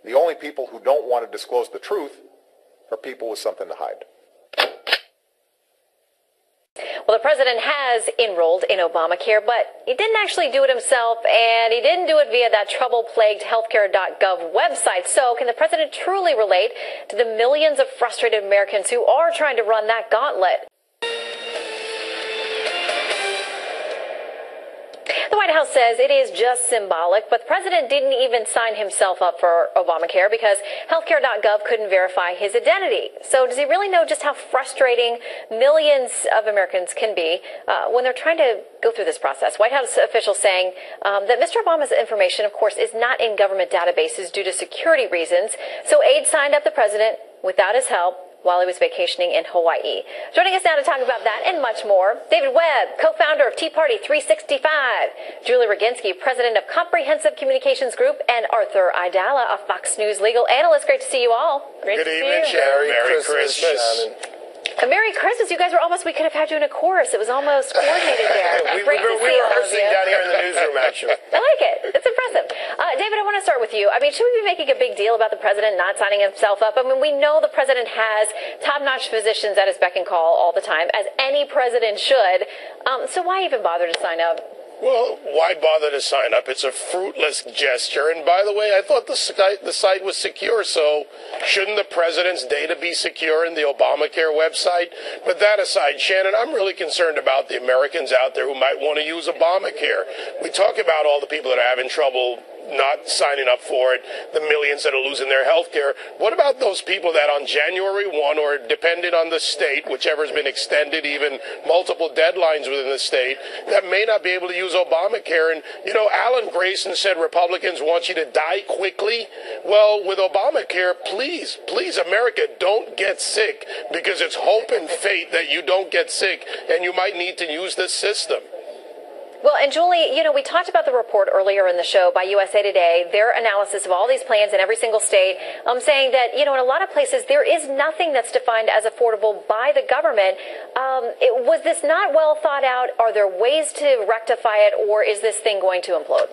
The only people who don't want to disclose the truth are people with something to hide. Well, the president has enrolled in Obamacare, but he didn't actually do it himself, and he didn't do it via that trouble-plagued healthcare.gov website. So can the president truly relate to the millions of frustrated Americans who are trying to run that gauntlet? The White House says it is just symbolic, but the president didn't even sign himself up for Obamacare because healthcare.gov couldn't verify his identity. So does he really know just how frustrating millions of Americans can be when they're trying to go through this process? White House officials saying that Mr. Obama's information, of course, is not in government databases due to security reasons. So aides signed up the president without his help while he was vacationing in Hawaii. Joining us now to talk about that and much more, David Webb, co-founder of Tea Party 365, Julie Roginski, president of Comprehensive Communications Group, and Arthur Aidala, a Fox News legal analyst. Great to see you all. Great Good evening, Sherry. Merry Christmas. Merry Christmas. You guys were almost, we could have had you in a chorus. It was almost coordinated there. we were rehearsing down here in the newsroom, actually. I like it. It's impressive. David, I want to start with you. I mean, should we be making a big deal about the president not signing himself up? I mean, we know the president has top-notch physicians at his beck and call all the time, as any president should. So why even bother to sign up? Well, why bother to sign up? It's a fruitless gesture. And by the way, I thought the site was secure, so shouldn't the president's data be secure in the Obamacare website? But that aside, Shannon, I'm really concerned about the Americans out there who might want to use Obamacare. We talk about all the people that are having trouble not signing up for it, the millions that are losing their health care. What about those people that on January 1 or depending on the state, whichever has been extended, even multiple deadlines within the state, that may not be able to use Obamacare? And, you know, Alan Grayson said Republicans want you to die quickly. Well, with Obamacare, please, America, don't get sick, because it's hope and fate that you don't get sick, and you might need to use this system. Well, and Julie, you know, we talked about the report earlier in the show by USA Today, their analysis of all these plans in every single state, saying that, you know, in a lot of places there is nothing that's defined as affordable by the government. Was this not well thought out? Are there ways to rectify it, or is this thing going to implode?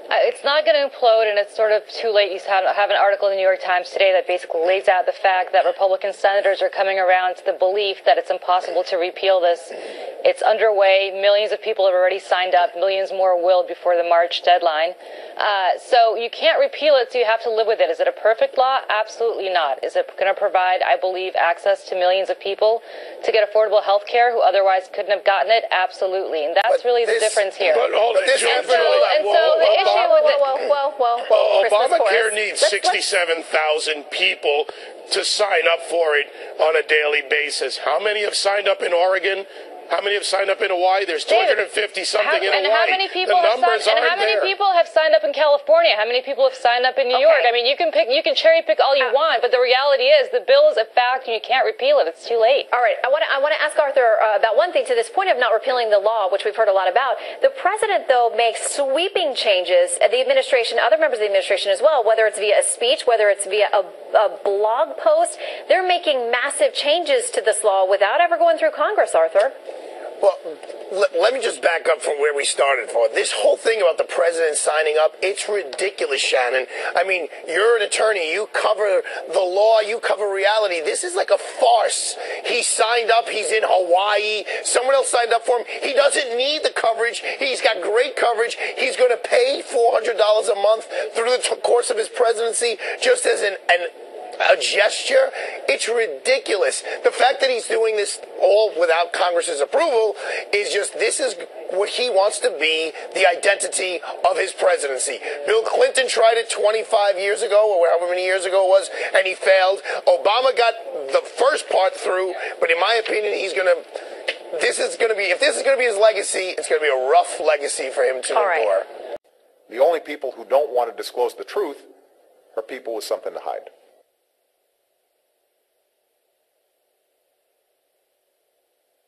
It's not going to implode, and it's sort of too late. You have an article in the New York Times today that basically lays out the fact that Republican senators are coming around to the belief that it's impossible to repeal this. It's underway. Millions of people have already signed up. Millions more will before the March deadline. So you can't repeal it, so you have to live with it. Is it a perfect law? Absolutely not. Is it going to provide, I believe, access to millions of people to get affordable health care who otherwise couldn't have gotten it? Absolutely. And that's really the difference here. But hold it. Obamacare needs 67,000 people to sign up for it on a daily basis. How many have signed up in Oregon? How many have signed up in Hawaii? There's 250-something in Hawaii. How many people have signed up in California? How many people have signed up in New York? I mean, you can cherry pick all you want, but the reality is the bill is a fact, and you can't repeal it. It's too late. All right. I want to ask Arthur about one thing to this point of not repealing the law, which we've heard a lot about. The president, though, makes sweeping changes. The administration, other members of the administration as well, whether it's via a speech, whether it's via a blog post, they're making massive changes to this law without ever going through Congress, Arthur. Well, let me just back up from where we started for. This whole thing about the president signing up, it's ridiculous, Shannon. I mean, you're an attorney. You cover the law. You cover reality. This is like a farce. He signed up. He's in Hawaii. Someone else signed up for him. He doesn't need the coverage. He's got great coverage. He's going to pay $400 a month through the course of his presidency just as a gesture. It's ridiculous. The fact that he's doing this all without Congress's approval is just, this is what he wants to be, the identity of his presidency. Bill Clinton tried it 25 years ago, or however many years ago it was, and he failed. Obama got the first part through, but in my opinion, if this is going to be his legacy, it's going to be a rough legacy for him to endure. The only people who don't want to disclose the truth are people with something to hide.